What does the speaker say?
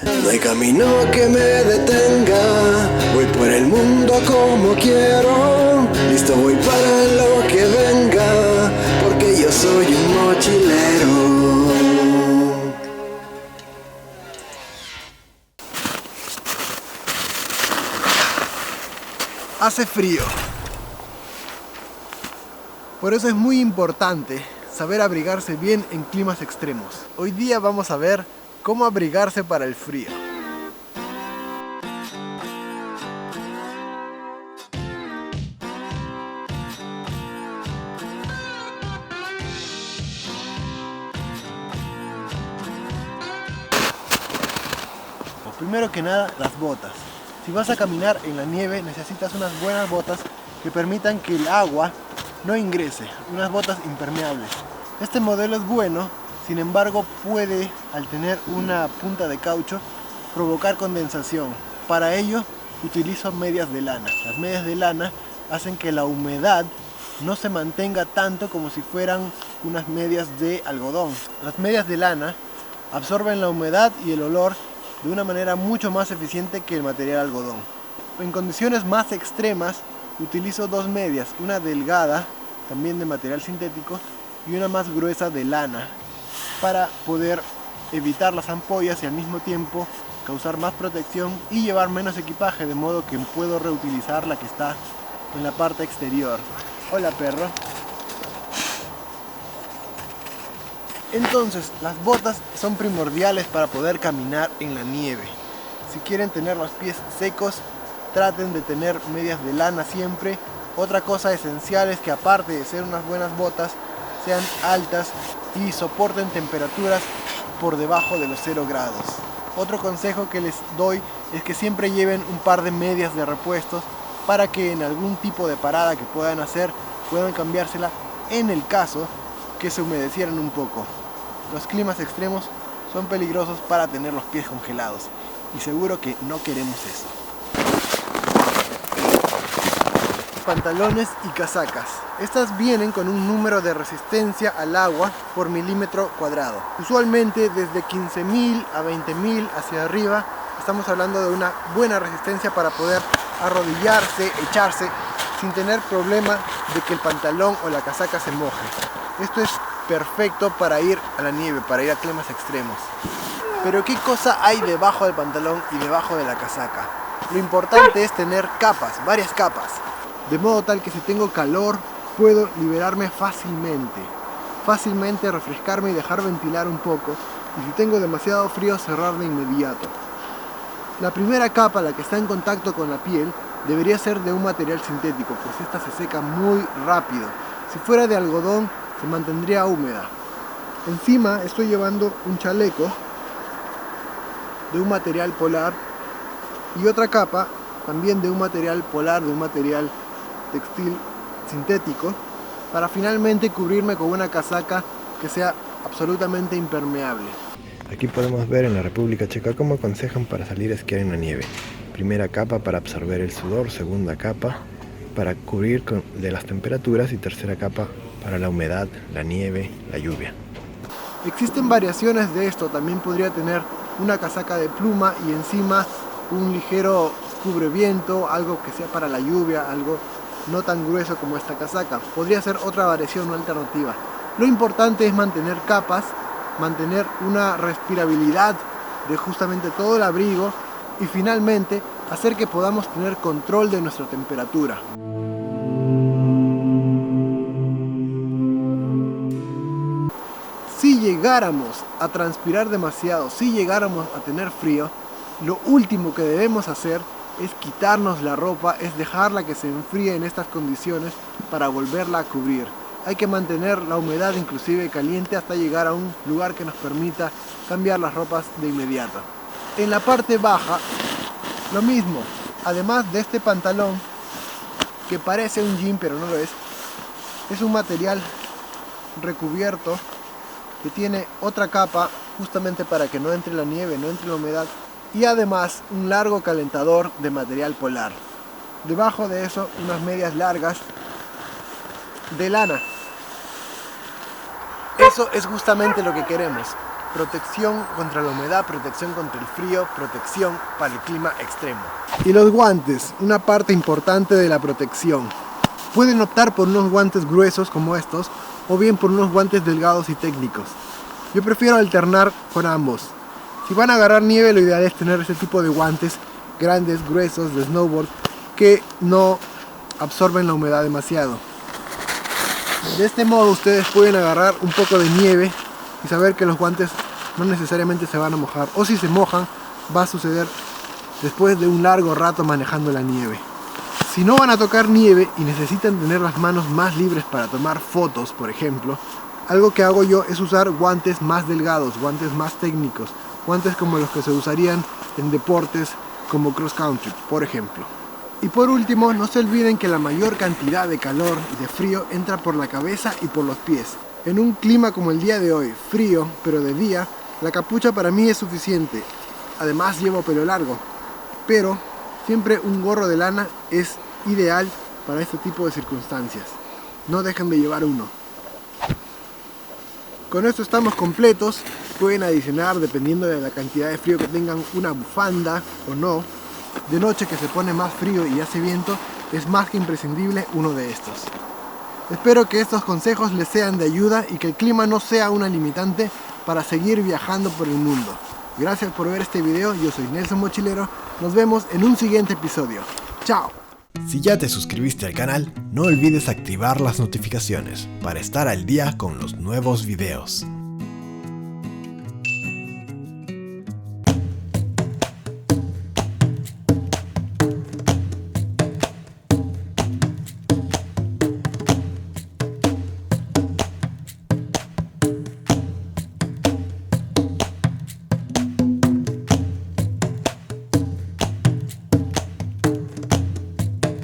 No hay camino que me detenga, voy por el mundo como quiero, listo voy para lo que venga, porque yo soy un mochilero. Hace frío. Por eso es muy importante saber abrigarse bien en climas extremos. Hoy día vamos a ver cómo abrigarse para el frío. Primero que nada, las botas. Si vas a caminar en la nieve, necesitas unas buenas botas que permitan que el agua no ingrese, unas botas impermeables. Este modelo es bueno, sin embargo puede, al tener una punta de caucho, provocar condensación. Para ello utilizo medias de lana. Las medias de lana hacen que la humedad no se mantenga tanto como si fueran unas medias de algodón. Las medias de lana absorben la humedad y el olor de una manera mucho más eficiente que el material algodón. En condiciones más extremas utilizo dos medias, una delgada, también de material sintético, y una más gruesa de lana, para poder evitar las ampollas y al mismo tiempo causar más protección y llevar menos equipaje, de modo que puedo reutilizar la que está en la parte exterior. Hola, perro. Entonces, las botas son primordiales para poder caminar en la nieve. Si quieren tener los pies secos, traten de tener medias de lana siempre. Otra cosa esencial es que, aparte de ser unas buenas botas, sean altas y soporten temperaturas por debajo de los 0 grados. Otro consejo que les doy es que siempre lleven un par de medias de repuestos para que en algún tipo de parada que puedan hacer, puedan cambiársela en el caso que se humedecieran un poco. Los climas extremos son peligrosos para tener los pies congelados y seguro que no queremos eso. Pantalones y casacas. Estas vienen con un número de resistencia al agua por milímetro cuadrado. Usualmente desde 15.000 a 20.000 hacia arriba estamos hablando de una buena resistencia para poder arrodillarse, echarse sin tener problema de que el pantalón o la casaca se moje. Esto es perfecto para ir a la nieve, para ir a climas extremos. Pero ¿qué cosa hay debajo del pantalón y debajo de la casaca? Lo importante es tener capas, varias capas, de modo tal que si tengo calor puedo liberarme fácilmente refrescarme y dejar ventilar un poco, y si tengo demasiado frío cerrar de inmediato. La primera capa, la que está en contacto con la piel, debería ser de un material sintético, pues esta se seca muy rápido. Si fuera de algodón se mantendría húmeda. Encima estoy llevando un chaleco de un material polar y otra capa también de un material polar, de un material textil sintético, para finalmente cubrirme con una casaca que sea absolutamente impermeable. Aquí podemos ver en la República Checa cómo aconsejan para salir a esquiar en la nieve. Primera capa para absorber el sudor, segunda capa para cubrir de las temperaturas y tercera capa para la humedad, la nieve, la lluvia. Existen variaciones de esto. También podría tener una casaca de pluma y encima un ligero cubreviento, algo que sea para la lluvia, algo no tan grueso como esta casaca. Podría ser otra variación o alternativa. Lo importante es mantener capas, mantener una respirabilidad de justamente todo el abrigo y finalmente hacer que podamos tener control de nuestra temperatura. Si llegáramos a transpirar demasiado, si llegáramos a tener frío, lo último que debemos hacer es quitarnos la ropa, es dejarla que se enfríe en estas condiciones para volverla a cubrir. Hay que mantener la humedad inclusive caliente hasta llegar a un lugar que nos permita cambiar las ropas de inmediato. En la parte baja, lo mismo. Además de este pantalón, que parece un jean pero no lo es un material recubierto que tiene otra capa justamente para que no entre la nieve, no entre la humedad, y además un largo calentador de material polar. Debajo de eso unas medias largas de lana. Eso es justamente lo que queremos. protección contra la humedad, protección contra el frío, protección para el clima extremo. Y los guantes, una parte importante de la protección. Pueden optar por unos guantes gruesos como estos, o bien por unos guantes delgados y técnicos. Yo prefiero alternar con ambos. Si van a agarrar nieve, lo ideal es tener este tipo de guantes grandes, gruesos, de snowboard, que no absorben la humedad demasiado. De este modo ustedes pueden agarrar un poco de nieve y saber que los guantes no necesariamente se van a mojar, o si se mojan va a suceder después de un largo rato manejando la nieve. Si no van a tocar nieve y necesitan tener las manos más libres para tomar fotos, por ejemplo, algo que hago yo es usar guantes más delgados, guantes más técnicos, guantes como los que se usarían en deportes como cross country, por ejemplo. Y por último, no se olviden que la mayor cantidad de calor y de frío entra por la cabeza y por los pies. En un clima como el día de hoy, frío, pero de día, la capucha para mí es suficiente. Además llevo pelo largo, pero siempre un gorro de lana es ideal para este tipo de circunstancias. No dejen de llevar uno. Con esto estamos completos. Pueden adicionar, dependiendo de la cantidad de frío que tengan, una bufanda o no. De noche, que se pone más frío y hace viento, es más que imprescindible uno de estos. Espero que estos consejos les sean de ayuda y que el clima no sea una limitante para seguir viajando por el mundo. Gracias por ver este video. Yo soy Nelson Mochilero. Nos vemos en un siguiente episodio. ¡Chao! Si ya te suscribiste al canal, no olvides activar las notificaciones para estar al día con los nuevos videos.